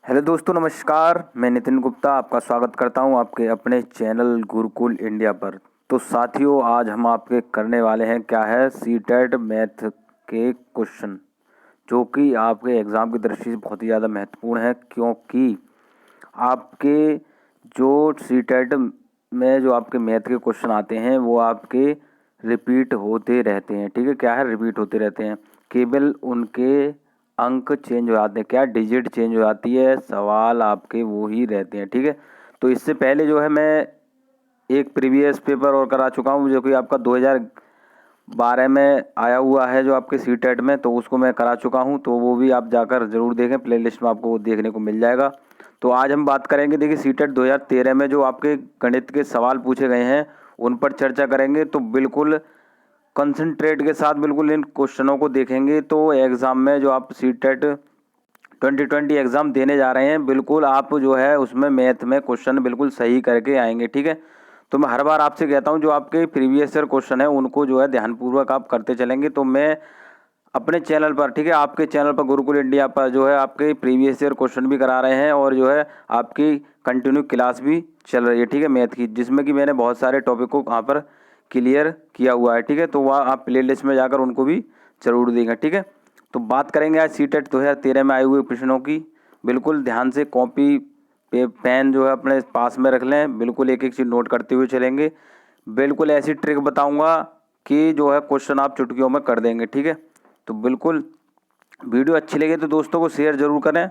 Hello दोस्तों, नमस्कार। मैं नितिन गुप्ता आपका स्वागत करता हूं आपके अपने चैनल गुरुकुल इंडिया पर। तो साथियों, आज हम आपके करने वाले हैं क्या है सीटेट मैथ के क्वेश्चन, जो कि आपके एग्ज़ाम की दृष्टि से बहुत ही ज़्यादा महत्वपूर्ण है, क्योंकि आपके जो सीटेट में जो आपके मैथ के क्वेश्चन आते हैं वो आपके रिपीट होते रहते हैं। ठीक है, क्या है, रिपीट होते रहते हैं। केवल उनके अंक चेंज हो जाते हैं, क्या डिजिट चेंज हो जाती है, सवाल आपके वो ही रहते हैं। ठीक है, तो इससे पहले जो है मैं एक प्रीवियस पेपर और करा चुका हूँ, जो कि आपका 2012 में आया हुआ है जो आपके सीटेट में, तो उसको मैं करा चुका हूँ। तो वो भी आप जाकर ज़रूर देखें, प्लेलिस्ट में आपको वो देखने को मिल जाएगा। तो आज हम बात करेंगे, देखिए सीटेट 2013 में जो आपके गणित के सवाल पूछे गए हैं उन पर चर्चा करेंगे। तो बिल्कुल कंसंट्रेट के साथ बिल्कुल इन क्वेश्चनों को देखेंगे, तो एग्ज़ाम में जो आप सीटेट 2020 एग्ज़ाम देने जा रहे हैं, बिल्कुल आप जो है उसमें मैथ में क्वेश्चन बिल्कुल सही करके आएंगे। ठीक है, तो मैं हर बार आपसे कहता हूं, जो आपके प्रीवियस ईयर क्वेश्चन है उनको जो है ध्यानपूर्वक आप करते चलेंगे। तो मैं अपने चैनल पर, ठीक है, आपके चैनल पर गुरुकुल इंडिया पर जो है आपके प्रीवियस ईयर क्वेश्चन भी करा रहे हैं, और जो है आपकी कंटिन्यू क्लास भी चल रही है, ठीक है, मैथ की, जिसमें कि मैंने बहुत सारे टॉपिक को वहाँ पर क्लियर किया हुआ है। ठीक है, तो वह आप प्ले लिस्ट में जाकर उनको भी ज़रूर देंगे। ठीक है, तो बात करेंगे आज सीटेट 2013 में आए हुए प्रश्नों की। बिल्कुल ध्यान से कॉपी पेन जो है अपने पास में रख लें, बिल्कुल एक एक चीज़ नोट करते हुए चलेंगे। बिल्कुल ऐसी ट्रिक बताऊंगा कि जो है क्वेश्चन आप चुटकियों में कर देंगे। ठीक है, तो बिल्कुल वीडियो अच्छी लगे तो दोस्तों को शेयर ज़रूर करें,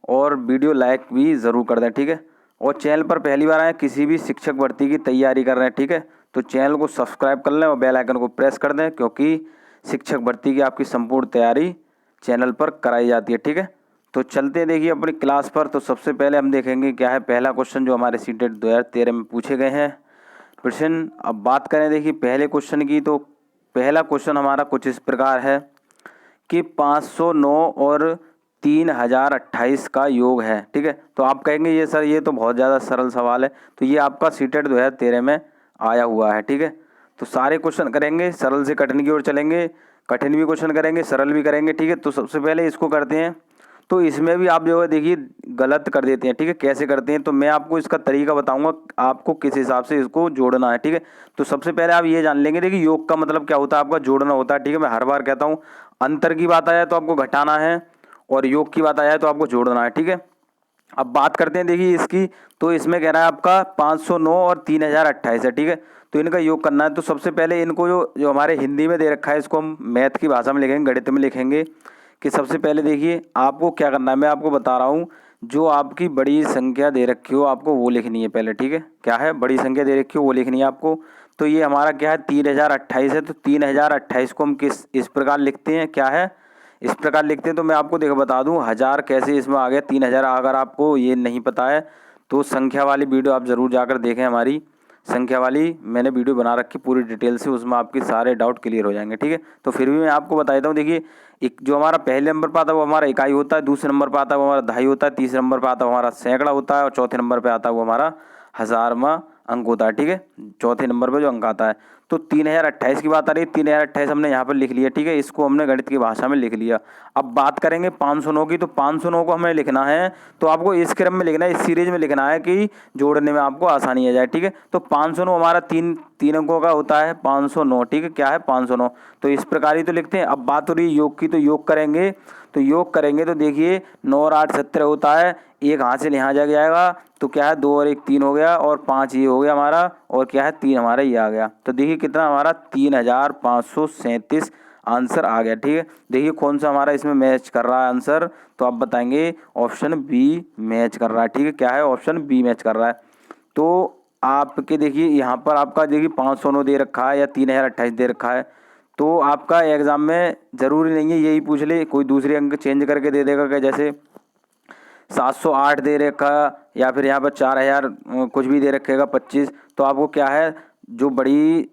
और वीडियो लाइक भी ज़रूर कर दें। ठीक है, और चैनल पर पहली बार आए, किसी भी शिक्षक भर्ती की तैयारी कर रहे हैं, ठीक है, तो चैनल को सब्सक्राइब कर लें और बेल आइकन को प्रेस कर दें, क्योंकि शिक्षक भर्ती की आपकी संपूर्ण तैयारी चैनल पर कराई जाती है। ठीक है, तो चलते हैं देखिए अपनी क्लास पर। तो सबसे पहले हम देखेंगे क्या है पहला क्वेश्चन जो हमारे सीटेट 2013 में पूछे गए हैं प्रश्न। अब बात करें देखिए पहले क्वेश्चन की, तो पहला क्वेश्चन हमारा कुछ इस प्रकार है कि 509 और 3028 का योग है। ठीक है, तो आप कहेंगे ये सर ये तो बहुत ज़्यादा सरल सवाल है, तो ये आपका सीटेट 2013 में आया हुआ है। ठीक है, तो सारे क्वेश्चन करेंगे, सरल से कठिन की ओर चलेंगे, कठिन भी क्वेश्चन करेंगे, सरल भी करेंगे। ठीक है, तो सबसे पहले इसको करते हैं। तो इसमें भी आप जो है देखिए गलत कर देते हैं। ठीक है, कैसे करते हैं, तो मैं आपको इसका तरीका बताऊंगा, आपको किस हिसाब से इसको जोड़ना है। ठीक है, तो सबसे पहले आप ये जान लेंगे, देखिए योग का मतलब क्या होता है, आपका जोड़ना होता है। ठीक है, मैं हर बार कहता हूँ, अंतर की बात आया तो आपको घटाना है, और योग की बात आया तो आपको जोड़ना है। ठीक है, अब बात करते हैं देखिए इसकी। तो इसमें कह रहा है आपका 509 और 3028 है। ठीक है, तो इनका योग करना है। तो सबसे पहले इनको जो जो हमारे हिंदी में दे रखा है, इसको हम मैथ की भाषा में लिखेंगे, गणित में लिखेंगे। कि सबसे पहले देखिए आपको क्या करना है, मैं आपको बता रहा हूँ, जो आपकी बड़ी संख्या दे रखी हो आपको वो लिखनी है पहले। ठीक है, क्या है, बड़ी संख्या दे रखी हो वो लिखनी है आपको। तो ये हमारा क्या है, 3028 है। तो 3028 को हम किस इस प्रकार लिखते हैं, क्या है, इस प्रकार लिखते हैं। तो मैं आपको देखो बता दूं, हज़ार कैसे इसमें आ गया, 3000। अगर आपको ये नहीं पता है तो संख्या वाली वीडियो आप ज़रूर जाकर देखें, हमारी संख्या वाली मैंने वीडियो बना रखी पूरी डिटेल से, उसमें आपके सारे डाउट क्लियर हो जाएंगे। ठीक है, तो फिर भी मैं आपको बता देता हूँ। देखिए एक जो हमारा पहले नंबर पर आता है वो हमारा इकाई होता है, दूसरे नंबर पर आता है वो हमारा दहाई होता है, तीसरे नंबर पर आता है वो हमारा सैकड़ा होता है, और चौथे नंबर पर आता है वो हमारा हज़ारवां अंक होता है। ठीक है, चौथे नंबर पर जो अंक आता है। तो 3028 की बात आ रही है, 3028 हमने यहाँ पर लिख लिया। ठीक है, इसको हमने गणित की भाषा में लिख लिया। अब बात करेंगे 509 की, तो 509 को हमें लिखना है, तो आपको इस क्रम में लिखना है, इस सीरीज में लिखना है कि जोड़ने में आपको आसानी आ जाए। ठीक है, तो 509 हमारा तीन अंकों का होता है 509। ठीक है, क्या है 509, तो इस प्रकार ही तो लिखते हैं। अब बात हो रही है योग की, तो योग करेंगे, तो देखिए 9 और 8 17 होता है, एक हाथ से यहाँ जाएगा, तो क्या है 2 और 1 3 हो गया, और 5 ये हो गया हमारा, और क्या है 3 हमारा ये आ गया। तो देखिए कितना हमारा 3537 आंसर आ गया। ठीक है, देखिए कौन सा हमारा इसमें मैच कर रहा है आंसर, तो आप बताएंगे ऑप्शन बी मैच कर रहा है। ठीक है, क्या है, ऑप्शन बी मैच कर रहा है। तो आपके देखिए यहाँ पर आपका देखिए 509 दे रखा है या 3028 दे रखा है, तो आपका एग्ज़ाम में ज़रूरी नहीं है यही पूछ ले, कोई दूसरे अंक चेंज करके दे देगा, कि जैसे 708 दे रखा, या फिर यहाँ पर 4000 कुछ भी दे रखेगा 25। तो आपको क्या है, जो बड़ी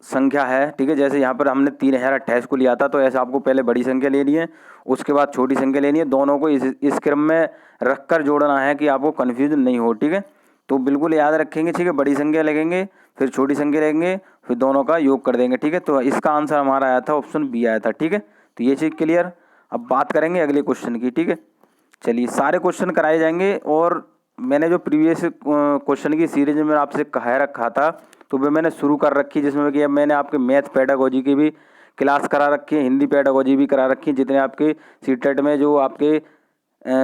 संख्या है, ठीक है, जैसे यहाँ पर हमने 3028 को लिया था, तो ऐसे आपको पहले बड़ी संख्या लेनी है, उसके बाद छोटी संख्या लेनी है, दोनों को इस क्रम में रख कर जोड़ना है कि आपको कन्फ्यूजन नहीं हो। ठीक है, तो बिल्कुल याद रखेंगे। ठीक है, बड़ी संख्या लगेंगे, फिर छोटी संख्या लेंगे, फिर दोनों का योग कर देंगे। ठीक है, तो इसका आंसर हमारा आया था ऑप्शन बी आया था। ठीक है, तो ये चीज़ क्लियर। अब बात करेंगे अगले क्वेश्चन की। ठीक है, चलिए सारे क्वेश्चन कराए जाएंगे। और मैंने जो प्रीवियस क्वेश्चन की सीरीज में आपसे कह रखा था तो वो मैंने शुरू कर रखी, जिसमें कि अब मैंने आपके मैथ पेडागोजी की भी क्लास करा रखी है, हिंदी पेडागोजी भी करा रखी है। जितने आपके सीटेट में जो आपके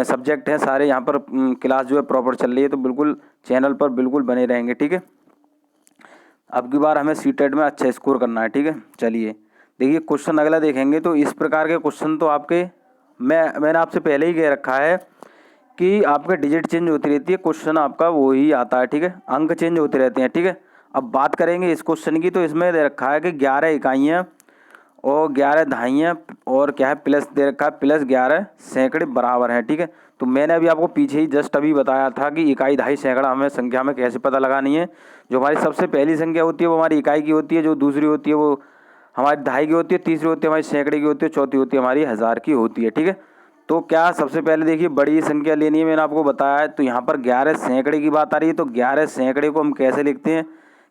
सब्जेक्ट हैं सारे यहाँ पर क्लास जो है प्रॉपर चल रही है, तो बिल्कुल चैनल पर बिल्कुल बने रहेंगे, ठीक है। अब की बार हमें सीटेट में अच्छा स्कोर करना है, ठीक है। चलिए देखिए क्वेश्चन अगला देखेंगे। तो इस प्रकार के क्वेश्चन तो आपके मैंने आपसे पहले ही कह रखा है कि आपके डिजिट चेंज होती रहती है, क्वेश्चन आपका वो ही आता है, ठीक है। अंक चेंज होते रहते हैं, ठीक है। अब बात करेंगे इस क्वेश्चन की, तो इसमें दे रखा है कि 11 इकाइयाँ और 11 दहाइयाँ और क्या है प्लस दे रखा है प्लस 11 सैकड़े बराबर हैं, ठीक है। तो मैंने अभी आपको पीछे ही जस्ट अभी बताया था कि इकाई दहाई सैकड़ा हमें संख्या में कैसे पता लगानी है। जो हमारी सबसे पहली संख्या होती है वो हमारी इकाई की होती है, जो दूसरी होती है वो हमारी दहाई की होती है, तीसरी होती है हमारी सैकड़े की होती है, चौथी होती है हमारी हज़ार की होती है, ठीक है। तो क्या सबसे पहले देखिए बड़ी संख्या लेनी है, मैंने आपको बताया है। तो यहाँ पर 11 सैकड़े की बात आ रही है, तो 11 सैकड़े को हम कैसे लिखते हैं,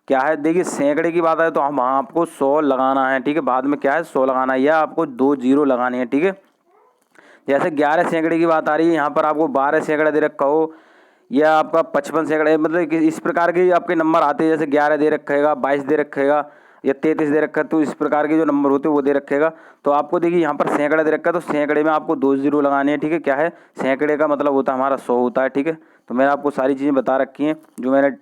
क्या है देखिए सैकड़े की बात आए तो हम आपको 100 लगाना है, ठीक है। बाद में क्या है 100 लगाना है या आपको 2 जीरो लगाने हैं, ठीक है। जैसे 11 सैकड़े की बात आ रही है, यहाँ पर आपको 12 सैकड़ा दे रखा हो या आपका 55 सैकड़ा, मतलब कि इस प्रकार के आपके नंबर आते हैं। जैसे 11 दे रखेगा, 22 दे रखेगा या 33 दे रखा है, तो इस प्रकार के जो नंबर होते हैं वो दे रखेगा। तो आपको देखिए यहाँ पर सैकड़ा दे रखा है, तो सैकड़े में आपको 2 जीरो लगाने हैं, ठीक है। क्या है सैकड़े का मतलब होता है हमारा 100 होता है, ठीक है। तो मैंने आपको सारी चीज़ें बता रखी हैं जो मैंने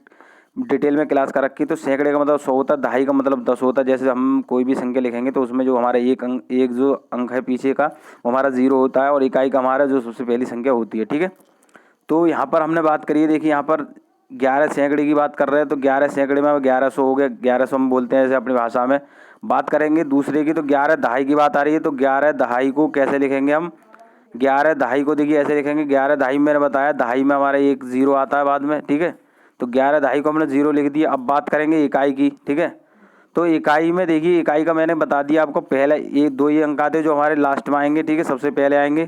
डिटेल में क्लास कर रखी है। तो सैकड़े का मतलब 100 होता है, दहाई का मतलब 10 होता है। जैसे हम कोई भी संख्या लिखेंगे तो उसमें जो हमारा एक जो अंक है पीछे का वो हमारा 0 होता है, और इकाई का हमारा जो सबसे पहली संख्या होती है, ठीक है। तो यहाँ पर हमने बात करी है, देखिए यहाँ पर 11 सैकड़े की बात कर रहे हैं, तो 11 सैकड़े में 1100 हो गया, 1100 हम बोलते हैं जैसे अपनी भाषा में। बात करेंगे दूसरे की, तो 11 दहाई की बात आ रही है, तो 11 दहाई को कैसे लिखेंगे हम, 11 दहाई को देखिए ऐसे लिखेंगे। 11 दहाई मैंने बताया, दहाई में हमारा एक जीरो आता है बाद में, ठीक है। तो 11 दहाई को हमने जीरो लिख दिया। अब बात करेंगे इकाई की, ठीक है। तो इकाई में देखिए इकाई का मैंने बता दिया आपको, पहले ये दो ही अंक आते जो हमारे लास्ट में आएंगे, ठीक है, सबसे पहले आएंगे।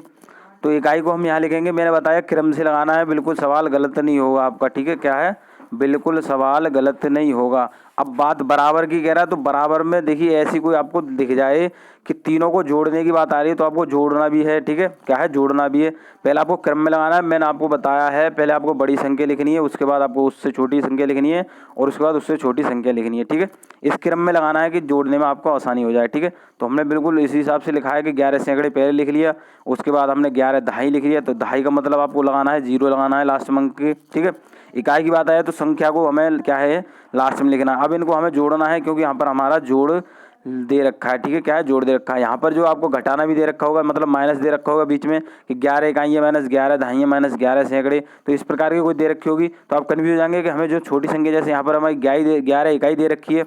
तो इकाई को हम यहाँ लिखेंगे, मैंने बताया क्रम से लगाना है, बिल्कुल सवाल गलत नहीं होगा आपका, ठीक है। क्या है बिल्कुल सवाल गलत नहीं होगा। अब बात बराबर की कह रहा है, तो बराबर में देखिए ऐसी कोई आपको दिख जाए कि तीनों को जोड़ने की बात आ रही है, तो आपको जोड़ना भी है, ठीक है। क्या है जोड़ना भी है। पहले आपको क्रम में लगाना है, मैंने आपको बताया है। पहले आपको बड़ी संख्या लिखनी है, उसके बाद आपको उससे छोटी संख्या लिखनी है, और उसके बाद उससे छोटी संख्या लिखनी है, ठीक है। इस क्रम में लगाना है कि जोड़ने में आपको आसानी हो जाए, ठीक है। तो हमने बिल्कुल इसी हिसाब से लिखा है कि 11 सैकड़े पहले लिख लिया, उसके बाद हमने 11 दहाई लिख लिया। तो दहाई का मतलब आपको लगाना है, जीरो लगाना है लास्ट में अंक के, ठीक है। इकाई की बात आए तो संख्या को हमें क्या है लास्ट में लिखना है। अब इनको हमें जोड़ना है, क्योंकि यहाँ पर हमारा जोड़ दे रखा है, ठीक है। क्या है जोड़ दे रखा है। यहाँ पर जो आपको घटाना भी दे रखा होगा, मतलब माइनस दे रखा होगा बीच में कि 11 इकाइयाँ माइनस 11 दहाइयाँ माइनस 11 सैकड़े। तो इस प्रकार की कोई दे रखी होगी तो आप कन्फ्यूज हो जाएंगे कि हमें जो छोटी संख्या, जैसे यहाँ पर हमारी 11 इकाई दे रखी है,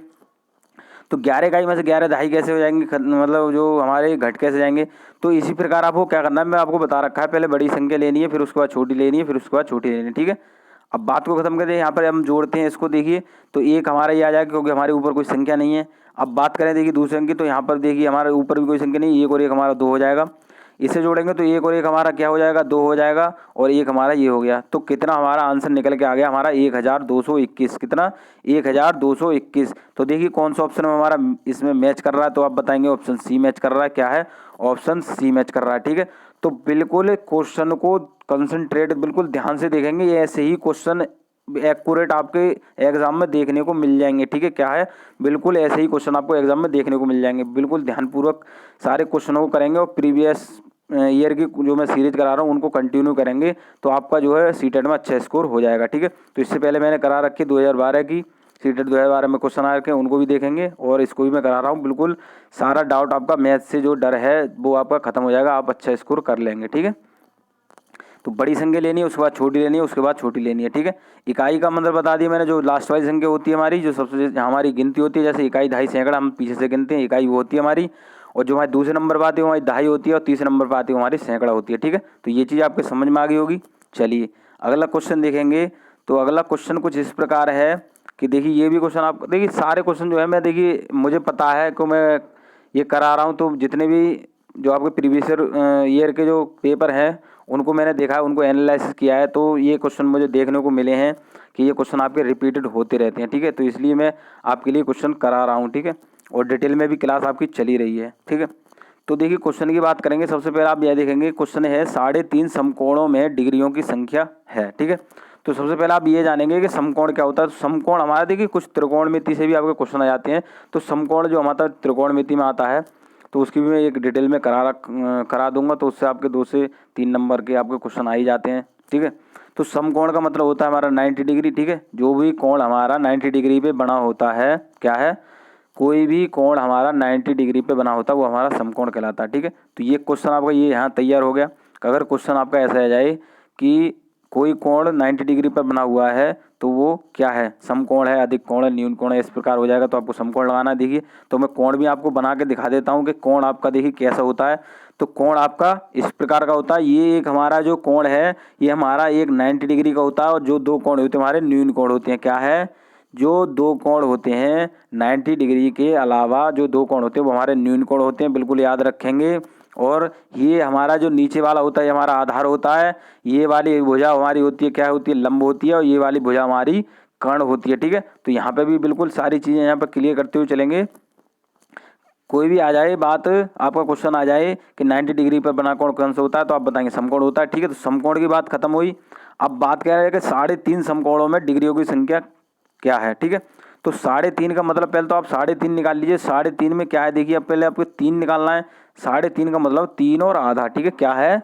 तो 11 इकाई में से 11 दहाई कैसे हो जाएंगे, मतलब जो हमारे घट कैसे जाएंगे। तो इसी प्रकार आपको क्या करना है, मैं आपको बता रखा है, पहले बड़ी संख्या लेनी है, फिर उसके बाद छोटी लेनी है, फिर उसके बाद छोटी लेनी है, ठीक है। अब बात को खत्म करते हैं, यहाँ पर हम जोड़ते हैं इसको, देखिए तो एक हमारा ये आ जाएगा क्योंकि हमारे ऊपर कोई संख्या नहीं है। अब बात करें देखिए दूसरे अंक की, तो यहाँ पर देखिए हमारे ऊपर भी कोई संख्या नहीं, एक और एक हमारा 2 हो जाएगा। इसे जोड़ेंगे तो एक और एक हमारा क्या हो जाएगा 2 हो जाएगा, और एक हमारा ये हो गया। तो कितना हमारा आंसर निकल के आ गया हमारा 1221। कितना 1221। तो देखिए कौन सा ऑप्शन हमारा इसमें मैच कर रहा है, तो आप बताएंगे ऑप्शन सी मैच कर रहा है। क्या है ऑप्शन सी मैच कर रहा है, ठीक है। तो बिल्कुल क्वेश्चन को कंसंट्रेट बिल्कुल ध्यान से देखेंगे, ये ऐसे ही क्वेश्चन एक्यूरेट आपके एग्जाम में देखने को मिल जाएंगे, ठीक है। क्या है बिल्कुल ऐसे ही क्वेश्चन आपको एग्जाम में देखने को मिल जाएंगे। बिल्कुल ध्यानपूर्वक सारे क्वेश्चनों को करेंगे, और प्रीवियस ईयर की जो मैं सीरीज करा रहा हूँ उनको कंटिन्यू करेंगे, तो आपका जो है सीटेट में अच्छा स्कोर हो जाएगा, ठीक है। तो इससे पहले मैंने करा रखी 2012 की सीटेट 2012 में क्वेश्चन आ रखे हैं, उनको भी देखेंगे, और इसको भी मैं करा रहा हूँ। बिल्कुल सारा डाउट आपका मैथ से जो डर है वो आपका खत्म हो जाएगा, आप अच्छा स्कोर कर लेंगे, ठीक है। तो बड़ी संख्या लेनी है, उसके बाद छोटी लेनी है, उसके बाद छोटी लेनी है, ठीक है। इकाई का मतलब बता दिया मैंने, जो लास्ट वाली संख्या होती है हमारी, जो सबसे हमारी गिनती होती है, जैसे इकाई दहाई सैकड़ा हम पीछे से गिनते हैं, इकाई वो होती है हमारी। और जो हमारी दूसरे नंबर पर आती है वो हमारी दहाई होती है, और तीसरे नंबर पर आती है वो हमारी सैकड़ा होती है, ठीक है। तो ये चीज़ आपके समझ में आ गई होगी। चलिए अगला क्वेश्चन देखेंगे। तो अगला क्वेश्चन कुछ इस प्रकार है कि देखिए ये भी क्वेश्चन आप देखिए, सारे क्वेश्चन जो है मैं देखिए मुझे पता है कि मैं ये करा रहा हूँ, तो जितने भी जो आपके प्रीवियस ईयर के जो पेपर हैं उनको मैंने देखा है, उनको एनालिसिस किया है। तो ये क्वेश्चन मुझे देखने को मिले हैं कि ये क्वेश्चन आपके रिपीटेड होते रहते हैं, ठीक है। तो इसलिए मैं आपके लिए क्वेश्चन करा रहा हूँ, ठीक है। और डिटेल में भी क्लास आपकी चली रही है, ठीक है। तो देखिए क्वेश्चन की बात करेंगे, सबसे पहले आप यह देखेंगे क्वेश्चन है 3.5 समकोणों में डिग्रियों की संख्या है, ठीक है। तो सबसे पहले आप ये जानेंगे कि समकोण क्या होता है। तो समकोण हमारा देखिए कुछ त्रिकोणमिति से भी आपके क्वेश्चन आ जाते हैं। तो समकोण जो हमारा त्रिकोणमिति में आता है तो उसकी भी मैं एक डिटेल में करा दूंगा, तो उससे आपके 2 से 3 नंबर के आपके क्वेश्चन आ ही जाते हैं, ठीक है। तो समकोण का मतलब होता है हमारा 90 डिग्री, ठीक है। जो भी कोण हमारा 90 डिग्री पे बना होता है, क्या है, कोई भी कोण हमारा 90 डिग्री पे बना होता है वो हमारा समकोण कहलाता है, ठीक है। तो ये क्वेश्चन आपका ये यहाँ तैयार हो गया। अगर क्वेश्चन आपका ऐसा आ जाए कि कोई कोण 90 डिग्री पर बना हुआ है तो वो क्या है, समकोण है, अधिक कोण है, न्यून कोण है, इस प्रकार हो जाएगा। तो आपको समकोण लगाना है। देखिए तो मैं कोण भी आपको बना के दिखा देता हूँ कि कोण आपका देखिए कैसा होता है। तो कोण आपका इस प्रकार का होता है। ये एक हमारा जो कोण है ये हमारा एक 90 डिग्री का होता है, और जो 2 कोण होते हैं हमारे न्यून कोण होते हैं। क्या है, जो 2 कोण होते हैं 90 डिग्री के अलावा जो 2 कोण होते हैं वो हमारे न्यून कोण होते हैं, बिल्कुल याद रखेंगे। और ये हमारा जो नीचे वाला होता है ये हमारा आधार होता है। ये वाली भुजा हमारी होती है, क्या होती है, लंब होती है, और ये वाली भुजा हमारी कर्ण होती है, ठीक है। तो यहाँ पे भी बिल्कुल सारी चीज़ें यहाँ पर क्लियर करते हुए चलेंगे। कोई भी आ जाए बात, आपका क्वेश्चन आ जाए कि 90 डिग्री पर बना कोण कौन सा होता है, तो आप बताएंगे समकोण होता है, ठीक है। तो समकोण की बात खत्म हुई। अब बात कह रहे हैं कि 3.5 समकोणों में डिग्रियों की संख्या क्या है, ठीक है। तो 3.5 का मतलब पहले तो आप 3.5 निकाल लीजिए। 3.5 में क्या है देखिए, अब पहले आपको 3 निकालना है। 3.5 का मतलब 3 और आधा, ठीक है। क्या है,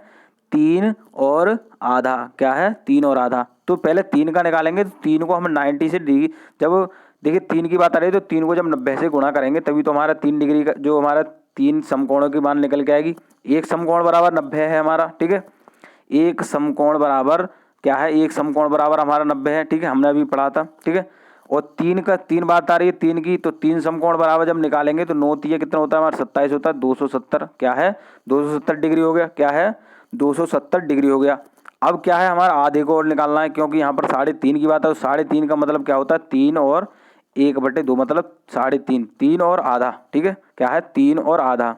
3 और आधा, क्या है, 3 और आधा। तो पहले 3 का निकालेंगे, तो 3 को हम 90 से डिग्री, जब देखिए 3 की बात आ रही है तो 3 को जब 90 से गुणा करेंगे तभी तो हमारा 3 डिग्री का जो हमारा 3 समकोणों की मान निकल के आएगी। एक समकोण बराबर 90 है हमारा, ठीक है। एक समकोण बराबर क्या है, एक समकोण बराबर हमारा 90 है, ठीक है, हमने अभी पढ़ा था, ठीक है। और 3 बात आ रही है 3 की, तो 3 समकोण बराबर जब निकालेंगे तो 9 तिया कितना होता है हमारा 27 होता है, 270, क्या है, 270 डिग्री हो गया, क्या है, 270 डिग्री हो गया। अब क्या है, हमारा आधे को और निकालना है, क्योंकि यहाँ पर 3.5 की बात है। तो 3.5 का मतलब क्या होता है, 3 और 1/2 मतलब 3.5, 3 और आधा, ठीक है। क्या है, 3 और आधा,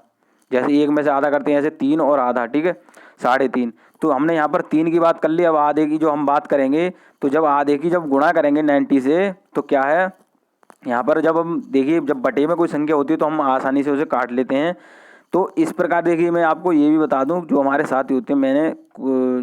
जैसे एक में से आधा करते हैं ऐसे 3 और आधा, ठीक है, 3.5। तो हमने यहाँ पर 3 की बात कर ली। अब आधे की जो हम बात करेंगे, तो जब आधे की जब गुणा करेंगे 90 से, तो क्या है, यहाँ पर जब हम देखिए जब बटे में कोई संख्या होती है तो हम आसानी से उसे काट लेते हैं। तो इस प्रकार देखिए मैं आपको ये भी बता दूं, जो हमारे साथी होते हैं,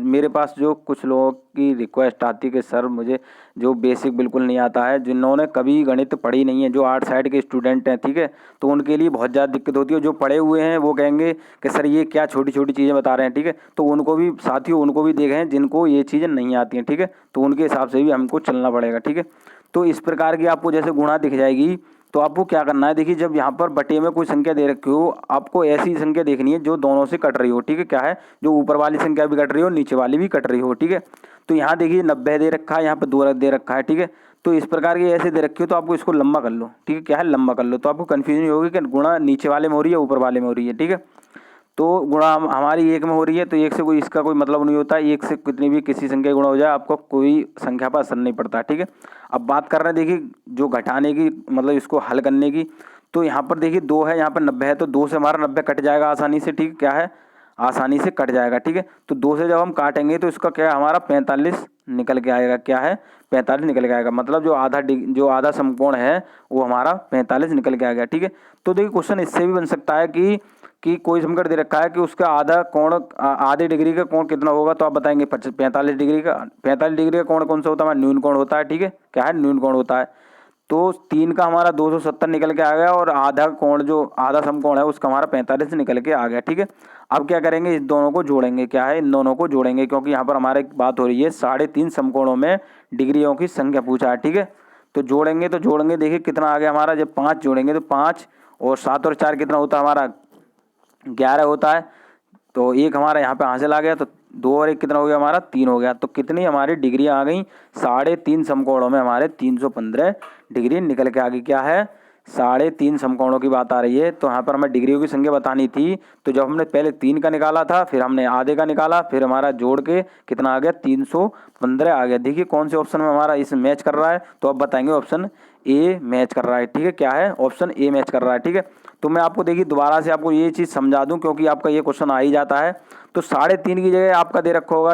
मेरे पास जो कुछ लोगों की रिक्वेस्ट आती है कि सर मुझे जो बेसिक बिल्कुल नहीं आता है, जिन्होंने कभी गणित पढ़ी नहीं है, जो आर्ट साइड के स्टूडेंट हैं, ठीक है, तो उनके लिए बहुत ज़्यादा दिक्कत होती है। जो पढ़े हुए हैं वो कहेंगे कि सर ये क्या छोटी छोटी चीज़ें बता रहे हैं, ठीक है। तो उनको भी साथियों, उनको भी देखें जिनको ये चीज़ें नहीं आती हैं, ठीक है। तो उनके हिसाब से भी हमको चलना पड़ेगा, ठीक है। तो इस प्रकार की आपको जैसे गुणा दिख जाएगी, तो आपको क्या करना है, देखिए जब यहाँ पर बटे में कोई संख्या दे रखी हो, आपको ऐसी संख्या देखनी है जो दोनों से कट रही हो, ठीक है। क्या है, जो ऊपर वाली संख्या भी कट रही हो, नीचे वाली भी कट रही हो, ठीक है। तो यहाँ देखिए 90 दे रखा है, यहाँ पर 2 दे रखा है, ठीक है। तो इस प्रकार की ऐसे दे रखी हो तो आपको इसको लंबा कर लो, ठीक है। क्या है, लंबा कर लो, तो आपको कन्फ्यूजन होगी कि गुणा नीचे वाले में हो रही है ऊपर वाले में हो रही है, ठीक है। तो गुणा हमारी 1 में हो रही है, तो 1 से कोई इसका कोई मतलब नहीं होता। 1 से कितनी भी किसी संख्या गुणा हो जाए, आपको कोई संख्या पर असर नहीं पड़ता, ठीक है। अब बात कर रहे हैं देखिए जो घटाने की, मतलब इसको हल करने की। तो यहाँ पर देखिए 2 है, यहाँ पर 90 है, तो 2 से हमारा 90 कट जाएगा आसानी से, ठीक है। क्या है, आसानी से कट जाएगा, ठीक है। तो 2 से जब हम काटेंगे तो इसका क्या है, हमारा 45 निकल के आएगा। क्या है, 45 निकल के आएगा, मतलब जो आधा समकोण है वो हमारा 45 निकल के आएगा, ठीक है। तो देखिए क्वेश्चन इससे भी बन सकता है कि कोई समीकरण दे रखा है कि उसका आधे डिग्री का कोण कितना होगा, तो आप बताएंगे 45 डिग्री का। 45 डिग्री का कोण कौन सा होता है, हमारा न्यून कोण होता है, ठीक है। क्या है, न्यून कोण होता है। तो 3 का हमारा 270 निकल के आ गया, और आधा कोण जो आधा समकोण है उसका हमारा 45 निकल के आ गया, ठीक है। अब क्या करेंगे, इस दोनों को जोड़ेंगे। क्या है, इन दोनों को जोड़ेंगे, क्योंकि यहाँ पर हमारे बात हो रही है 3.5 समकोणों में डिग्रियों की संख्या पूछा है, ठीक है। तो जोड़ेंगे देखिए कितना आ गया हमारा। जब 5 जोड़ेंगे तो 5 और 7 और 4 कितना होता है हमारा, 11 होता है। तो 1 हमारा यहाँ पे हासिल आ गया, तो 2 और 1 कितना हो गया हमारा, 3 हो गया। तो कितनी हमारी डिग्री आ गई, 3.5 समकोणों में हमारे 315 डिग्री निकल के आ गई। क्या है, 3.5 समकोणों की बात आ रही है। तो यहाँ पर हमें डिग्रियों की संख्या बतानी थी। तो जब हमने पहले 3 का निकाला था, फिर हमने आधे का निकाला, फिर हमारा जोड़ के कितना आ गया, 315 आ गया। देखिए कौन से ऑप्शन में हमारा इस मैच कर रहा है, तो अब बताएंगे ऑप्शन ए मैच कर रहा है, ठीक है। क्या है, ऑप्शन ए मैच कर रहा है, ठीक है। तो मैं आपको देखिए दोबारा से आपको ये चीज़ समझा दूं, क्योंकि आपका ये क्वेश्चन आ ही जाता है। तो 3.5 की जगह आपका दे रखा होगा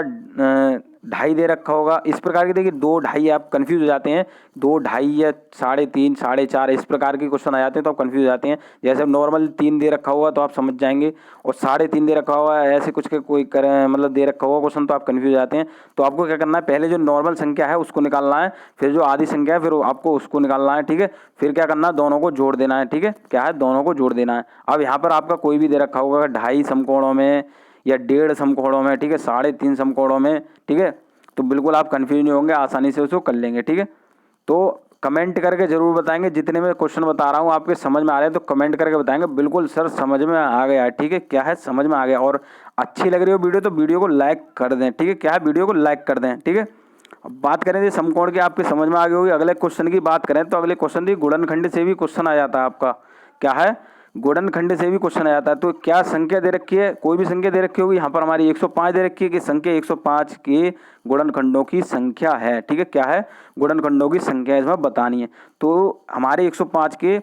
ढाई दे रखा होगा, इस प्रकार की देखिए 2 ढाई आप कंफ्यूज हो जाते हैं, 2 ढाई या 3.5 4.5 इस प्रकार के क्वेश्चन आ जाते हैं तो आप कंफ्यूज हो जाते हैं। जैसे नॉर्मल 3 दे रखा होगा तो आप समझ जाएंगे, और 3.5 दे रखा होगा ऐसे कुछ के कोई करें मतलब दे रखा होगा क्वेश्चन तो आप कंफ्यूज हो जाते हैं। तो आपको क्या करना है, पहले जो नॉर्मल संख्या है उसको निकालना है, फिर जो आधी संख्या है फिर आपको उसको निकालना है, ठीक है। फिर क्या करना है, दोनों को जोड़ देना है, ठीक है। क्या है, दोनों को जोड़ देना है। अब यहाँ पर आपका कोई भी दे रखा होगा ढाई समकोणों में या 1.5 समकोणों में, ठीक है, 3.5 समकोणों में, ठीक है, तो बिल्कुल आप कंफ्यूज नहीं होंगे, आसानी से उसको कर लेंगे, ठीक है। तो कमेंट करके जरूर बताएंगे, जितने मैं क्वेश्चन बता रहा हूँ आपके समझ में आ रहे हैं तो कमेंट करके बताएंगे बिल्कुल सर समझ में आ गया है, ठीक है। क्या है, समझ में आ गया, और अच्छी लग रही हो वीडियो तो वीडियो को लाइक कर दें, ठीक है। क्या है, वीडियो को लाइक कर दें, ठीक है। अब बात करें तो समकोण की आपके समझ में आ गई होगी। अगले क्वेश्चन की बात करें तो अगले क्वेश्चन की गुणनखंड से भी क्वेश्चन आ जाता है आपका। क्या है, गुणनखंड से भी क्वेश्चन आ जाता है। तो क्या संख्या दे रखी है, कोई भी संख्या दे रखी होगी, यहाँ पर हमारी 105 दे रखी है कि संख्या 105 के गुणनखंडों की संख्या है, ठीक है। क्या है, गुणनखंडों की संख्या इसमें बतानी है। तो हमारे 105 के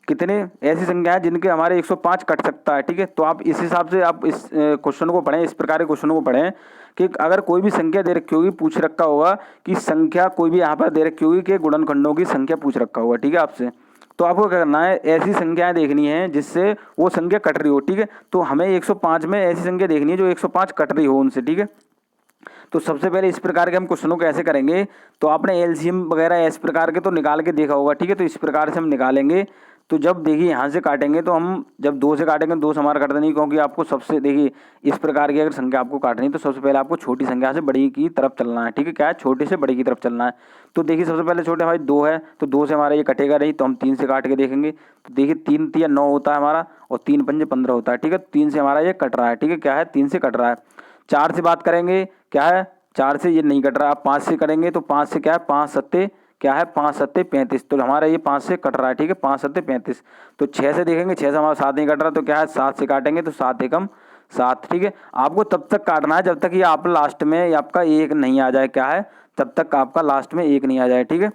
कितने ऐसी संख्या है जिनके हमारे 105 कट सकता है, ठीक है। तो आप इस हिसाब से आप इस क्वेश्चन को पढ़ें, इस प्रकार के क्वेश्चन को पढ़ें कि अगर कोई भी संख्या दे रखी होगी, पूछ रखा होगा कि संख्या कोई भी यहाँ पर दे रखी होगी कि गुणनखंडों की संख्या पूछ रखा होगा, ठीक है, आपसे। तो आपको क्या करना है, ऐसी संख्याएं देखनी है जिससे वो संख्या कट रही हो, ठीक है। तो हमें 105 में ऐसी संख्या देखनी है जो 105 कट रही हो उनसे, ठीक है। तो सबसे पहले इस प्रकार के हम क्वेश्चनों को ऐसे करेंगे, तो आपने एलसीएम वगैरह इस प्रकार के तो निकाल के देखा होगा, ठीक है। तो इस प्रकार से हम निकालेंगे। तो जब देखिए यहाँ से काटेंगे तो हम जब 2 से काटेंगे, 2 से हमारा कटता नहीं, क्योंकि आपको सबसे देखिए इस प्रकार की अगर संख्या आपको काटनी है तो सबसे पहले आपको छोटी संख्या से बड़ी की तरफ चलना है, ठीक है। क्या है, छोटे से बड़ी की तरफ चलना है। तो देखिए सबसे पहले छोटे हमारे 2 है, तो 2 से हमारा ये कटेगा नहीं, तो हम 3 से काट के देखेंगे। तो देखिए 3 3 9 होता है हमारा, और 3 पंजे 15 होता है, ठीक है। 3 से हमारा ये कट रहा है, ठीक है। क्या है, 3 से कट रहा है। 4 से बात करेंगे, क्या है, 4 से ये नहीं कट रहा। आप 5 से करेंगे तो 5 से क्या है, 5 सत्ते क्या है, 5 सत्ते 35, तो हमारा ये 5 से कट रहा है, ठीक है। 5 सत्ते 35। तो 6 से देखेंगे, 6 से हमारा 7 नहीं कट रहा, तो क्या है, 7 से काटेंगे तो 7 एकम 7, ठीक है। आपको तब तक काटना है जब तक ये आप लास्ट में आपका 1 नहीं आ जाए, क्या है, तब तक आपका लास्ट में 1 नहीं आ जाए, ठीक है।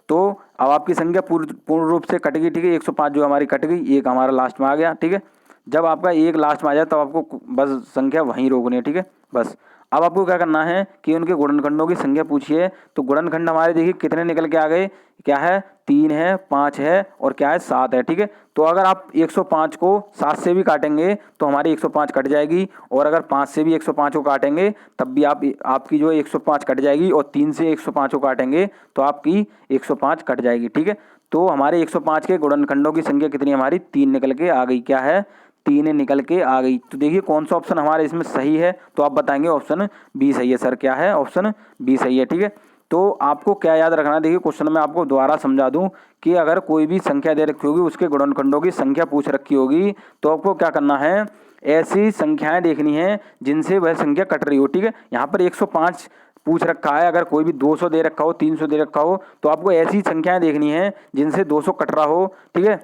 तो अब आपकी संख्या पूर्ण रूप से कट गई, ठीक है। 105 जो हमारी कट गई, 1 हमारा लास्ट में आ गया, ठीक है। जब आपका 1 लास्ट में आ जाए तब आपको बस संख्या वहीं रोकनी है, ठीक है, बस। अब आपको क्या करना है कि उनके गुणनखंडों की संख्या पूछिए। तो गुणनखंड हमारे देखिए कितने निकल के आ गए, क्या है, 3 है, 5 है, और क्या है, 7 है, ठीक है। तो अगर आप 105 को 7 से भी काटेंगे तो हमारी 105 कट जाएगी, और अगर 5 से भी 105 को काटेंगे तब भी आपकी जो है 105 कट जाएगी, और 3 से 105 को काटेंगे तो आपकी 105 कट जाएगी, ठीक है। तो हमारे 105 के गुणनखंडों की संख्या कितनी, हमारी 3 निकल के आ गई, क्या है, 3 निकल के आ गई। तो देखिए कौन सा ऑप्शन हमारे इसमें सही है, तो आप बताएंगे ऑप्शन बी सही है सर। क्या है, ऑप्शन बी सही है, ठीक है। तो आपको क्या याद रखना है, देखिए क्वेश्चन में आपको दोबारा समझा दूं कि अगर कोई भी संख्या दे रखी होगी, उसके गुणनखंडों की संख्या पूछ रखी होगी, तो आपको क्या करना है, ऐसी संख्याएं देखनी है जिनसे वह संख्या कट रही हो, ठीक है। यहाँ पर 105 पूछ रखा है, अगर कोई भी 200 दे रखा हो, 300 दे रखा हो, तो आपको ऐसी संख्याएं देखनी है जिनसे 200 कट रहा हो, ठीक है।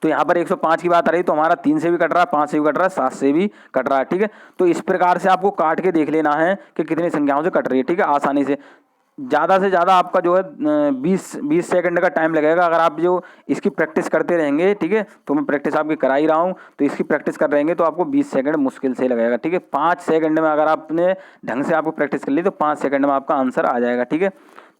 तो यहाँ पर 105 की बात आ रही, तो हमारा 3 से भी कट रहा है, 5 से भी कट रहा है, 7 से भी कट रहा है, ठीक है। तो इस प्रकार से आपको काट के देख लेना है कि कितनी संख्याओं से कट रही है, ठीक है, आसानी से। ज़्यादा से ज़्यादा आपका जो है 20 सेकंड का टाइम लगेगा, अगर आप जो इसकी प्रैक्टिस करते रहेंगे, ठीक है। तो मैं प्रैक्टिस आपकी करा ही रहा हूँ, तो इसकी प्रैक्टिस कर रहेंगे तो आपको 20 सेकंड मुश्किल से लगेगा, ठीक है। 5 सेकंड में अगर आपने ढंग से आपको प्रैक्टिस कर ली तो 5 सेकंड में आपका आंसर आ जाएगा, ठीक है।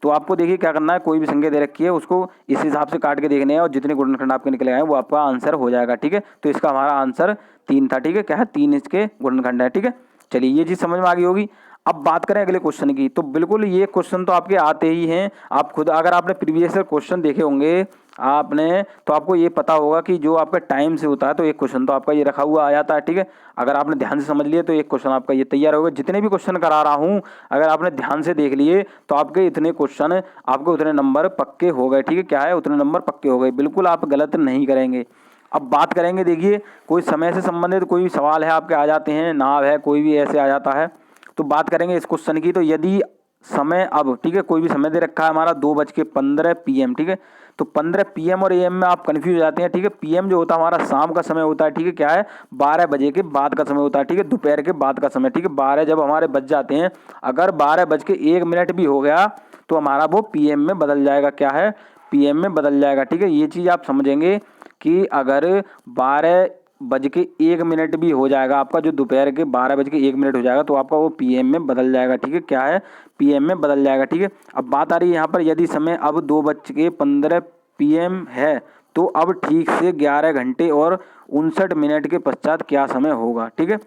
तो आपको देखिए क्या करना है, कोई भी संख्या दे रखी है उसको इस हिसाब से काट के देखने हैं, और जितने गुणनखंड आपके निकले आए वो आपका आंसर हो जाएगा, ठीक है। तो इसका हमारा आंसर 3 था, ठीक है। क्या है, 3 इसके गुणनखंड है, ठीक है। चलिए ये चीज़ समझ में आ गई होगी। अब बात करें अगले क्वेश्चन की, तो बिल्कुल ये क्वेश्चन तो आपके आते ही हैं। आप खुद अगर आपने प्रीवियस क्वेश्चन देखे होंगे आपने, तो आपको ये पता होगा कि जो आपका टाइम से होता है तो एक क्वेश्चन तो आपका ये रखा हुआ आ जाता है, ठीक है। अगर आपने ध्यान से समझ लिए तो एक क्वेश्चन आपका ये तैयार होगा। जितने भी क्वेश्चन करा रहा हूँ अगर आपने ध्यान से देख लिए तो आपके इतने क्वेश्चन, आपके उतने नंबर पक्के हो गए, ठीक है। क्या है, उतने नंबर पक्के हो गए, बिल्कुल आप गलत नहीं करेंगे। अब बात करेंगे, देखिए कोई समय से संबंधित कोई भी सवाल है आपके आ जाते हैं, नाव है कोई भी ऐसे आ जाता है, तो बात करेंगे इस क्वेश्चन की। तो यदि समय अब, ठीक है, कोई भी समय दे रखा है हमारा 2:15 PM, ठीक है। तो 15 PM और AM में आप कन्फ्यूज हो जाते हैं, ठीक है। PM जो होता है हमारा शाम का समय होता है, ठीक है। क्या है, 12 बजे के बाद का समय होता है, ठीक है, दोपहर के बाद का समय, ठीक है। 12 जब हमारे बज जाते हैं, अगर 12:01 भी हो गया तो हमारा वो PM में बदल जाएगा, क्या है, PM में बदल जाएगा, ठीक है। ये चीज़ आप समझेंगे कि अगर 12 12:01 भी हो जाएगा आपका, जो दोपहर के 12:01 हो जाएगा तो आपका वो पीएम में बदल जाएगा। ठीक है, क्या है, पीएम में बदल जाएगा। ठीक है, अब बात आ रही है यहाँ पर, यदि समय अब 2:15 पीएम है तो अब ठीक से 11 घंटे और 59 मिनट के पश्चात क्या समय होगा। ठीक है,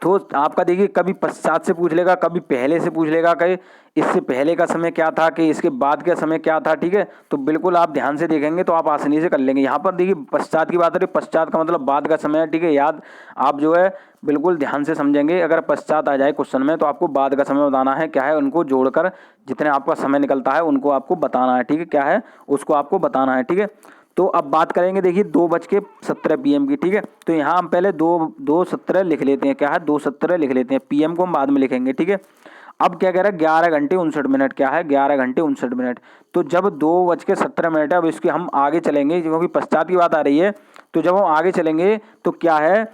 तो आपका देखिए कभी पश्चात से पूछ लेगा, कभी पहले से पूछ लेगा कि इससे पहले का समय क्या था, कि इसके बाद का समय क्या था। ठीक है, तो बिल्कुल आप ध्यान से देखेंगे तो आप आसानी से कर लेंगे। यहाँ पर देखिए पश्चात की बात है, पश्चात का मतलब बाद का समय है। ठीक है, याद आप जो है बिल्कुल ध्यान से समझेंगे। अगर पश्चात आ जाए क्वेश्चन में तो आपको बाद का समय बताना है, क्या है, उनको जोड़कर जितने आपका समय निकलता है उनको आपको बताना है। ठीक है, क्या है, उसको आपको बताना है। ठीक है, तो अब बात करेंगे देखिए 2:17 PM की। ठीक है, तो यहाँ हम पहले 2:17 लिख लेते हैं, क्या है, 2:17 लिख लेते हैं, पीएम को हम बाद में लिखेंगे। ठीक है, अब क्या कह रहा है, 11 घंटे 59 मिनट, क्या है, 11 घंटे 59 मिनट। तो जब 2:17 है, अब इसके हम आगे चलेंगे क्योंकि पश्चात की बात आ रही है, तो जब हम आगे चलेंगे तो क्या है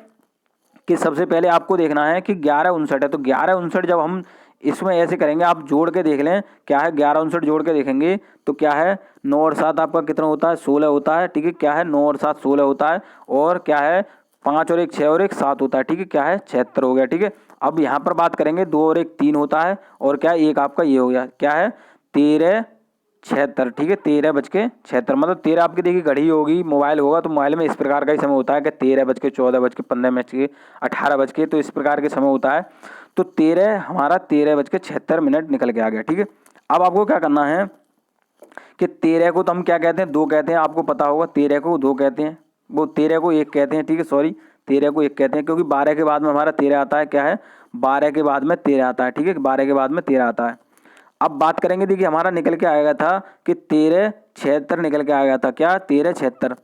कि सबसे पहले आपको देखना है कि 11:59 है, तो 11:59 जब हम इसमें ऐसे करेंगे, आप जोड़ के देख लें, क्या है, 11:59 जोड़ के देखेंगे तो क्या है, 9 और 7 आपका कितना होता है, 16 होता है। ठीक है, क्या है, 9 और 7 16 होता है, और क्या है, 5 और 1 6 और 1 7 होता है। ठीक है, क्या है, 76 हो गया। ठीक है, अब यहाँ पर बात करेंगे 2 और 1 3 होता है, और क्या है, एक आपका ये हो गया, क्या है, 13:76। ठीक है, 13:76 मतलब 13 आपकी देखिए घड़ी होगी, मोबाइल होगा तो मोबाइल में इस प्रकार का ही समय होता है कि 13:14, 18, तो इस प्रकार के समय होता है। तो 13:76 निकल के आ गया। ठीक है, अब आपको क्या करना है कि 13 को तो हम क्या कहते हैं, 2 कहते हैं, आपको पता होगा 13 को 2 कहते हैं, वो 13 को 1 कहते हैं। ठीक है, सॉरी, 13 को 1 कहते हैं क्योंकि 12 के बाद में हमारा 13 आता है, क्या है, 12 के बाद में 13 आता है। ठीक है, 12 के बाद में 13 आता है। अब बात करेंगे, देखिए हमारा निकल के आएगा था कि 13:76 निकल के आएगा था, क्या, 13:76,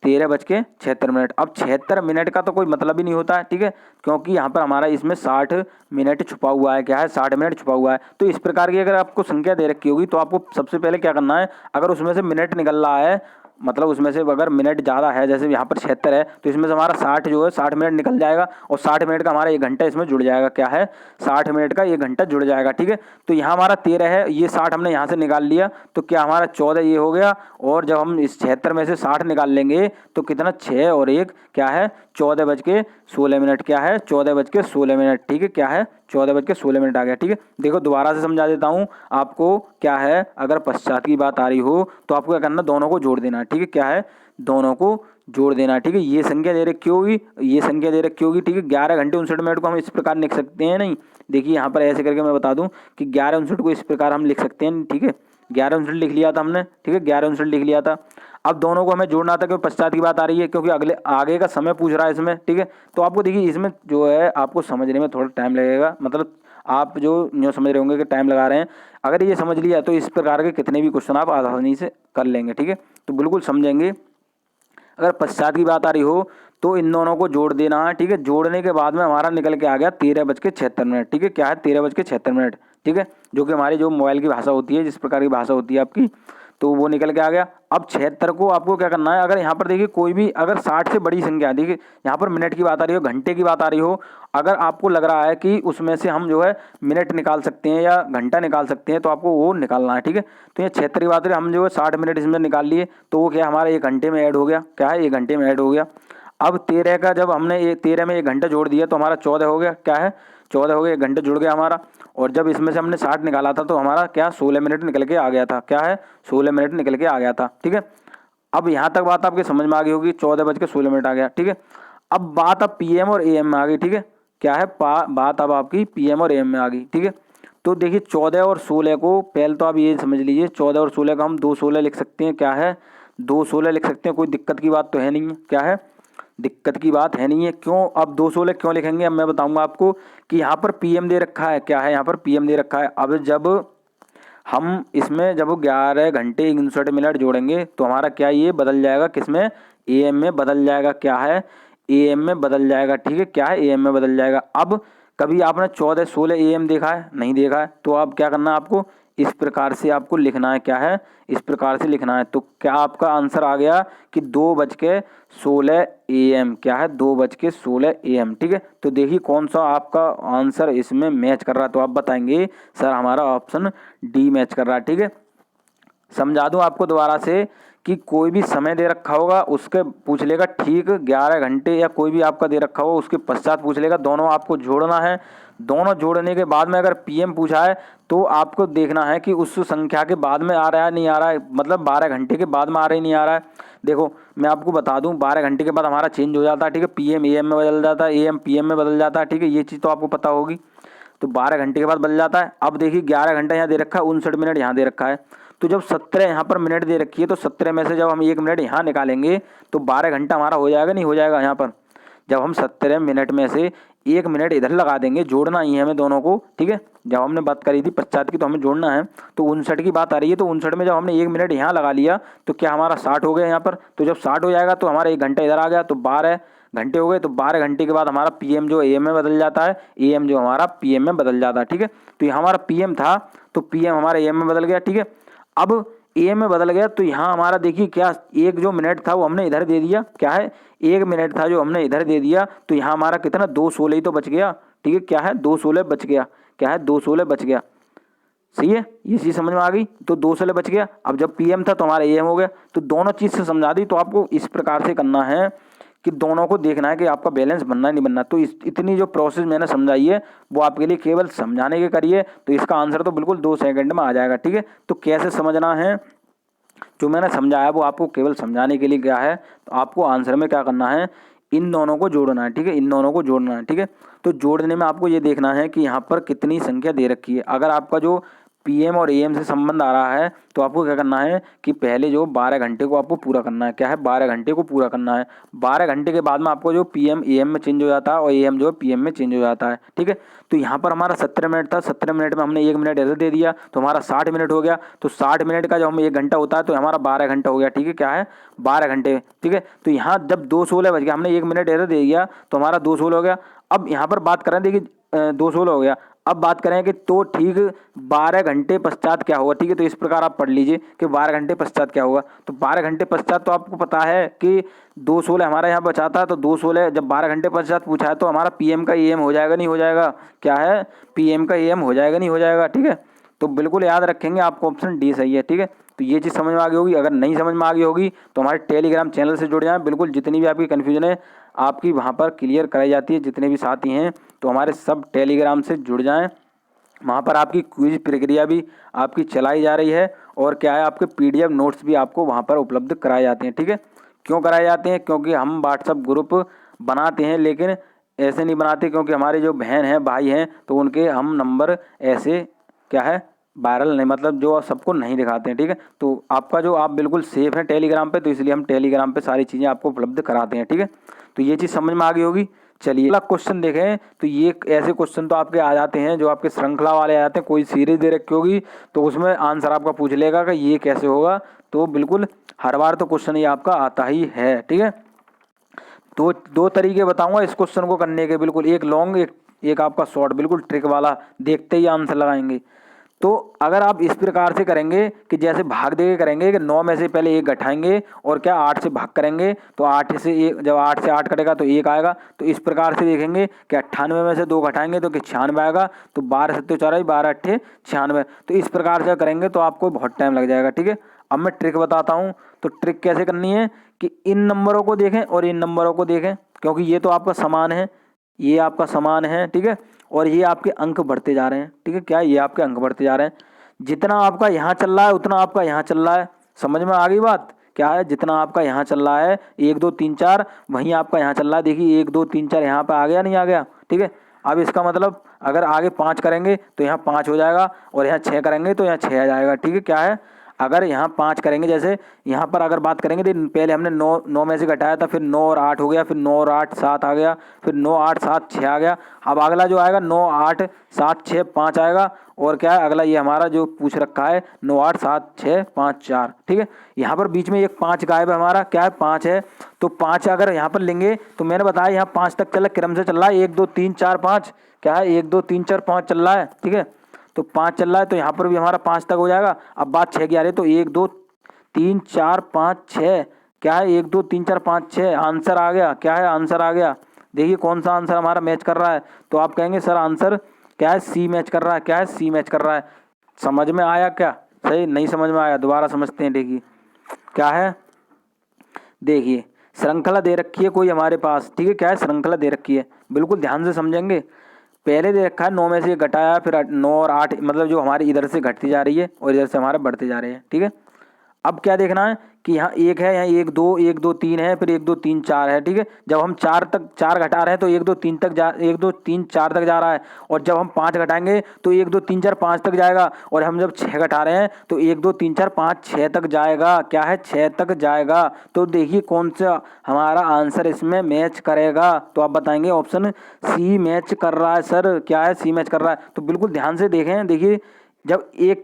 13:76। अब 76 मिनट का तो कोई मतलब ही नहीं होता है। ठीक है, क्योंकि यहाँ पर हमारा इसमें 60 मिनट छुपा हुआ है, क्या है, 60 मिनट छुपा हुआ है। तो इस प्रकार की अगर आपको संख्या दे रखी होगी तो आपको सबसे पहले क्या करना है, अगर उसमें से मिनट निकल रहा है, मतलब उसमें से अगर मिनट ज़्यादा है, जैसे यहाँ पर 76 है, तो इसमें से हमारा 60 जो है 60 मिनट निकल जाएगा, और 60 मिनट का हमारा 1 घंटा इसमें जुड़ जाएगा, क्या है, 60 मिनट का 1 घंटा जुड़ जाएगा। ठीक है, तो यहाँ हमारा 13 है, ये 60 हमने यहाँ से निकाल लिया, तो क्या हमारा 14 ये हो गया, और जब हम इस 76 में से 60 निकाल लेंगे तो कितना, 6 और 1 क्या है, 14:16, क्या है, 14:16। ठीक है, क्या है, 14:16 आ गया। ठीक है, देखो दोबारा से समझा देता हूँ आपको, क्या है, अगर पश्चात की बात आ रही हो तो आपको क्या करना, दोनों को जोड़ देना है। ठीक है, क्या है, दोनों को जोड़ देना है। ठीक है, ये संख्या दे रखी होगी, ये संख्या दे रखी होगी। ठीक है, 11 घंटे 59 मिनट को हम इस प्रकार लिख सकते हैं, नहीं, देखिए यहाँ पर ऐसे करके मैं बता दूं कि 11:59 को इस प्रकार हम लिख सकते हैं। ठीक है, 11:59 लिख लिया था हमने। ठीक है, 11:59 लिख लिया था। अब दोनों को हमें जोड़ना था क्योंकि पश्चात की बात आ रही है, क्योंकि अगले आगे का समय पूछ रहा है इसमें। ठीक है, तो आपको देखिए इसमें जो है आपको समझने में थोड़ा टाइम लगेगा, मतलब आप जो न्यू समझ रहे होंगे कि टाइम लगा रहे हैं, अगर ये समझ लिया तो इस प्रकार के कितने भी क्वेश्चन आप आसानी से कर लेंगे। ठीक है, तो बिल्कुल समझेंगे। अगर पश्चात की बात आ रही हो तो इन दोनों को जोड़ देना है। ठीक है, जोड़ने के बाद में हमारा निकल के आ गया 13:76। ठीक है, क्या है, 13:76। ठीक है, जो कि हमारी जो मोबाइल की भाषा होती है, जिस प्रकार की भाषा होती है आपकी, तो वो निकल के आ गया। अब 76 को आपको क्या करना है, अगर यहाँ पर देखिए कोई भी अगर 60 से बड़ी संख्या, देखिए यहाँ पर मिनट की बात आ रही हो, घंटे की बात आ रही हो, अगर आपको लग रहा है कि उसमें से हम जो है मिनट निकाल सकते हैं या घंटा निकाल सकते हैं तो आपको वो निकालना है। ठीक है, तो ये 76 की बात है, हम जो है 60 मिनट इसमें निकाल लिए तो वो क्या हमारा 1 घंटे में ऐड हो गया, क्या है, 1 घंटे में ऐड हो गया। अब 13 का जब हमने 13 में 1 घंटा जोड़ दिया तो हमारा 14 हो गया, क्या है, 14 हो गया, 1 घंटे जुड़ गया हमारा। और जब इसमें से हमने 60 निकाला था तो हमारा क्या, 16 मिनट निकल के आ गया था, क्या है, 16 मिनट निकल के आ गया था। ठीक है, अब यहाँ तक बात आपके समझ में आ गई होगी, 14:16 आ गया। ठीक है, अब बात अब पीएम और एएम में आ गई। ठीक है, क्या है, बात अब आपकी पीएम और एएम में आ गई। ठीक है, तो देखिए 14 और 16 को पहले तो आप ये समझ लीजिए, 14 और 16 का हम 2:16 लिख सकते हैं, क्या है, 2:16 लिख सकते हैं, कोई दिक्कत की बात तो है नहीं है, क्या है, दिक्कत की बात है नहीं है। क्यों, अब 2:16 क्यों लिखेंगे, अब मैं बताऊंगा आपको कि यहाँ पर पीएम दे रखा है, क्या है, यहाँ पर पीएम दे रखा है। अब जब हम इसमें जब 11 घंटे 59 मिनट जोड़ेंगे तो हमारा क्या ये बदल जाएगा, किसमें, एएम में बदल जाएगा, क्या है, एएम में बदल जाएगा। ठीक है, क्या है, एएम में बदल जाएगा। अब कभी आपने 14-16 एएम देखा है, नहीं देखा है, तो अब क्या करना है आपको, इस प्रकार से आपको लिखना है, क्या है, इस प्रकार से लिखना है। तो क्या आपका आंसर आ गया कि 2:16 AM, क्या है, 2:16 AM। ठीक है, तो देखिए कौन सा आपका आंसर इसमें मैच कर रहा है, तो आप बताएंगे सर हमारा ऑप्शन डी मैच कर रहा है। ठीक है, समझा दूं आपको दोबारा से कि कोई भी समय दे रखा होगा उसके पूछ लेगा ठीक 11 घंटे, या कोई भी आपका दे रखा होगा उसके पश्चात पूछ लेगा। दोनों आपको जोड़ना है। दोनों जोड़ने के बाद में अगर पीएम पूछा है तो आपको देखना है कि उस संख्या के बाद में आ रहा है नहीं आ रहा है, मतलब 12 घंटे के बाद में आ रहा है नहीं आ रहा है। देखो मैं आपको बता दूं 12 घंटे के बाद हमारा चेंज हो जाता है, ठीक है, पीएम एएम में बदल जाता है, एएम पीएम में बदल जाता है, ठीक है, ये चीज़ तो आपको पता होगी। तो 12 घंटे के बाद बदल जाता है। अब देखिए 11 घंटा यहाँ दे रखा है, 59 मिनट यहाँ दे रखा है। तो जब 17 यहाँ पर मिनट दे रखी है तो 17 में से जब हम 1 मिनट यहाँ निकालेंगे तो 12 घंटा हमारा हो जाएगा नहीं हो जाएगा। यहाँ पर जब हम 17 मिनट में से 1 मिनट इधर लगा देंगे, जोड़ना ही है हमें दोनों को, ठीक है। जब हमने बात करी थी पश्चात की तो हमें जोड़ना है, तो 59 की बात आ रही है। तो 59 में जब हमने 1 मिनट यहाँ लगा लिया तो क्या हमारा 60 हो गया यहाँ पर। तो जब 60 हो जाएगा तो हमारा 1 घंटा इधर आ गया, तो 12 घंटे हो गए। तो 12 घंटे के बाद हमारा पीएम जो एएम में बदल जाता है, एएम जो हमारा पीएम में बदल जाता है, ठीक है। तो यहाँ हमारा पीएम था तो पीएम हमारा एएम में बदल गया, ठीक है। अब एएम में बदल गया तो यहाँ हमारा देखिए क्या, एक जो मिनट था वो हमने इधर दे दिया, क्या है 1 मिनट था जो हमने इधर दे दिया, तो यहाँ हमारा कितना 2:16 ही तो बच गया, ठीक है। क्या है 2:16 बच गया, क्या है 2:16 बच गया, सही है, ये चीज़ समझ में आ गई। तो 2:16 बच गया। अब जब पीएम था तो हमारा एएम हो गया। तो दोनों चीज़ से समझा दी। तो आपको इस प्रकार से करना है कि दोनों को देखना है कि आपका बैलेंस बनना है नहीं बनना। तो इतनी जो प्रोसेस मैंने समझाई है वो आपके लिए केवल समझाने के करिए, तो इसका आंसर तो बिल्कुल 2 सेकंड में आ जाएगा, ठीक है। तो कैसे समझना है, जो मैंने समझाया वो आपको केवल समझाने के लिए क्या है। तो आपको आंसर में क्या करना है, इन दोनों को जोड़ना है, ठीक है, इन दोनों को जोड़ना है, ठीक है। तो जोड़ने में आपको ये देखना है कि यहाँ पर कितनी संख्या दे रखी है। अगर आपका जो पीएम और एएम से संबंध आ रहा है तो आपको क्या करना है कि पहले जो 12 घंटे को आपको पूरा करना है, क्या है 12 घंटे को पूरा करना है। 12 घंटे के बाद में आपको जो पीएम एएम में चेंज हो जाता है और एएम जो है पीएम में चेंज हो जाता है, ठीक है। तो यहाँ पर हमारा 17 मिनट था, 17 मिनट में हमने 1 मिनट इधर दे दिया तो हमारा 60 मिनट हो गया। तो 60 मिनट का जब हम 1 घंटा होता है तो हमारा 12 घंटा हो गया, ठीक है, क्या है 12 घंटे, ठीक है। तो यहाँ जब 2:16 बज गया, हमने 1 मिनट इधर दे दिया तो हमारा 2:16 हो गया। अब यहाँ पर बात करें, देखिए 2:16 हो गया। अब बात करें कि तो ठीक 12 घंटे पश्चात क्या होगा, ठीक है। तो इस प्रकार आप पढ़ लीजिए कि 12 घंटे पश्चात क्या होगा। तो 12 घंटे पश्चात तो आपको पता है कि 2:16 हमारा यहाँ बचा था, तो 2:16 जब 12 घंटे पश्चात पूछा है तो हमारा पीएम का एएम हो जाएगा नहीं हो जाएगा, क्या है पीएम का एएम हो जाएगा नहीं हो जाएगा, ठीक है। तो बिल्कुल याद रखेंगे, आपको ऑप्शन डी सही है, ठीक है। तो ये चीज़ समझ में आ गई होगी। अगर नहीं समझ में आ गई होगी तो हमारे टेलीग्राम चैनल से जुड़ जाएं। बिल्कुल जितनी भी आपकी कन्फ्यूजन है आपकी वहाँ पर क्लियर कराई जाती है। जितने भी साथी हैं तो हमारे सब टेलीग्राम से जुड़ जाएं। वहाँ पर आपकी क्विज प्रक्रिया भी आपकी चलाई जा रही है और क्या है आपके पीडीएफ नोट्स भी आपको वहाँ पर उपलब्ध कराए जाते हैं, ठीक है। क्यों कराए जाते हैं, क्योंकि हम व्हाट्सअप ग्रुप बनाते हैं लेकिन ऐसे नहीं बनाते, क्योंकि हमारे जो बहन हैं भाई हैं तो उनके हम नंबर ऐसे क्या है वायरल नहीं, मतलब जो सबको नहीं दिखाते हैं, ठीक है। तो आपका जो आप बिल्कुल सेफ है टेलीग्राम पे, तो इसलिए हम टेलीग्राम पे सारी चीज़ें आपको उपलब्ध कराते हैं, ठीक है। तो ये चीज़ समझ में आ गई होगी। चलिए अगला क्वेश्चन देखें। तो ये ऐसे क्वेश्चन तो आपके आ जाते हैं जो आपके श्रृंखला वाले आ जाते हैं। कोई सीरीज दे रखी होगी तो उसमें आंसर आपका पूछ लेगा कि ये कैसे होगा। तो बिल्कुल हर बार तो क्वेश्चन ये आपका आता ही है, ठीक है। तो 2 तरीके बताऊंगा इस क्वेश्चन को करने के, बिल्कुल एक लॉन्ग एक आपका शॉर्ट, बिल्कुल ट्रिक वाला, देखते ही आंसर लगाएंगे। तो अगर आप इस प्रकार से करेंगे कि जैसे भाग दे के करेंगे कि 9 में से पहले 1 घटाएंगे और क्या 8 से भाग करेंगे, तो 8 से 1 जब 8 से 8 कटेगा तो 1 आएगा। तो इस प्रकार से देखेंगे कि 98 में से 2 घटाएंगे तो कि 96 आएगा। तो 12 7 4 12 8 96। तो इस प्रकार से करेंगे तो आपको बहुत टाइम लग जाएगा, ठीक है। अब मैं ट्रिक बताता हूँ। तो ट्रिक कैसे करनी है कि इन नंबरों को देखें और इन नंबरों को देखें, क्योंकि ये तो आपका समान है, ये आपका समान है, ठीक है। और ये आपके अंक बढ़ते जा रहे हैं, ठीक है, क्या ये आपके अंक बढ़ते जा रहे हैं। जितना आपका यहाँ चल रहा है उतना आपका यहाँ चल रहा है। समझ में आ गई बात, क्या है जितना आपका यहाँ चल रहा है 1 2 3 4 वहीं आपका यहाँ चल रहा है। देखिए 1 2 3 4 यहाँ पे आ गया नहीं आ गया, ठीक है। अब इसका मतलब अगर आगे 5 करेंगे तो यहाँ 5 हो जाएगा और यहाँ 6 करेंगे तो यहाँ 6 आ जाएगा, ठीक है। क्या है अगर यहाँ 5 करेंगे, जैसे यहाँ पर अगर बात करेंगे तो पहले हमने 9 में से घटाया था, फिर 9 और 8 हो गया, फिर 9 और 8 7 आ गया, फिर 9 8 7 6 आ गया। अब अगला जो आएगा 9 8 7 6 5 आएगा। और क्या है अगला ये हमारा जो पूछ रखा है 9 8 7 6 5 4, ठीक है। यहाँ पर बीच में एक 5 गायब है हमारा, क्या है 5 है। तो 5 अगर यहाँ पर लेंगे तो मैंने बताया यहाँ 5 तक चल क्रम से चल रहा है 1 2 3 4 5, क्या है 1 2 3 4 5 चल रहा है, ठीक है। तो 5 चल रहा है तो यहाँ पर भी हमारा 5 तक हो जाएगा। अब बात 6 की आ रही है तो 1 2 3 4 5 6, क्या है 1 2 3 4 5 6 आंसर आ गया, क्या है आंसर आ गया। देखिए कौन सा आंसर हमारा मैच कर रहा है। तो आप कहेंगे सर आंसर क्या है सी मैच कर रहा है, क्या है सी मैच कर रहा है। समझ में आया क्या, सही नहीं समझ में आया दोबारा समझते हैं। देखिए क्या है, देखिए श्रृंखला दे रखी है कोई हमारे पास, ठीक है, क्या है, श्रृंखला दे रखी है, बिल्कुल ध्यान से समझेंगे। पहले दे रखा है 9 में से घटाया, फिर 9 और 8, मतलब जो हमारी इधर से घटती जा रही है और इधर से हमारे बढ़ते जा रहे हैं, ठीक है। अब क्या देखना है कि यहाँ एक है, यहाँ 1 2 3 है, फिर 1 2 3 4 है, ठीक है। जब हम 4 घटा रहे हैं तो 1 2 3 तक 1 2 3 4 तक जा रहा है, और जब हम 5 घटाएंगे तो 1 2 3 4 5 तक जाएगा, और हम जब 6 घटा रहे हैं तो 1 2 3 4 5 6 तक जाएगा, क्या है, 6 तक जाएगा। तो देखिए कौन सा हमारा आंसर इसमें मैच करेगा, तो आप बताएंगे ऑप्शन सी मैच कर रहा है सर, क्या है, सी मैच कर रहा है। तो बिल्कुल ध्यान से देखें, देखिए जब एक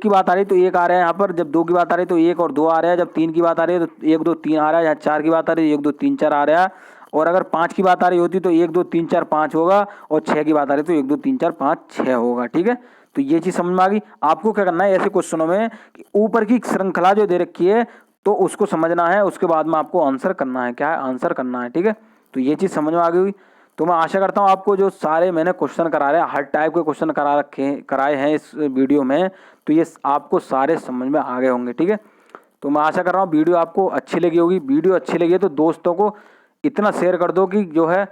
की बात आ रही है तो 1 आ रहा है यहाँ पर, जब 2 की बात आ रही है तो 1 और 2 आ रहा है, जब 3 की बात आ रही है तो 1 2 3 आ रहा है, यहाँ 4 की बात आ रही है 1 2 3 4 आ रहा है, और अगर 5 की बात आ रही होती तो 1 2 3 4 5 होगा, और 6 की बात आ रही तो 1 2 3 4 5 6 होगा, ठीक है। तो ये चीज़ समझ में आ गई। आपको क्या करना है ऐसे क्वेश्चनों में कि ऊपर की श्रृंखला जो दे रखी है तो उसको समझना है, उसके बाद में आपको आंसर करना है, क्या है, आंसर करना है, ठीक है। तो ये चीज़ समझ में आ गई। तो मैं आशा करता हूँ आपको जो सारे मैंने क्वेश्चन करा रहे हैं, हर टाइप के क्वेश्चन कराए हैं इस वीडियो में, तो ये आपको सारे समझ में आ गए होंगे, ठीक है। तो मैं आशा कर रहा हूँ वीडियो आपको अच्छी लगी होगी। वीडियो अच्छी लगी है तो दोस्तों को इतना शेयर कर दो कि जो है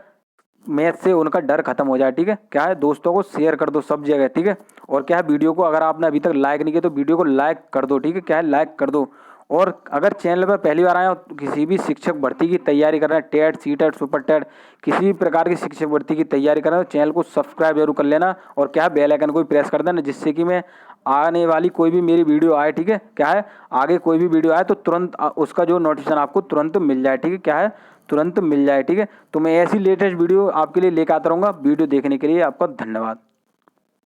मैथ से उनका डर खत्म हो जाए, ठीक है, क्या है, दोस्तों को शेयर कर दो सब जगह, ठीक है। और क्या है, वीडियो को अगर आपने अभी तक लाइक नहीं किया तो वीडियो को लाइक कर दो, ठीक है, क्या है, लाइक कर दो। और अगर चैनल पर पहली बार आए हो तो किसी भी शिक्षक भर्ती की तैयारी कर रहे हैं, टेट सीटेट सुपर टेट किसी भी प्रकार की शिक्षक भर्ती की तैयारी कर रहे हैं तो चैनल को सब्सक्राइब जरूर कर लेना, और क्या है, बेल आइकन को भी प्रेस कर देना, जिससे कि मैं आने वाली कोई भी मेरी वीडियो आए, ठीक है, क्या है, आगे कोई भी वीडियो आए तो तुरंत उसका जो नोटिफिकेशन आपको तुरंत मिल जाए, ठीक है, क्या है, तुरंत मिल जाए, ठीक है। तो मैं ऐसी लेटेस्ट वीडियो आपके लिए लेकर आता रहूँगा। वीडियो देखने के लिए आपका धन्यवाद।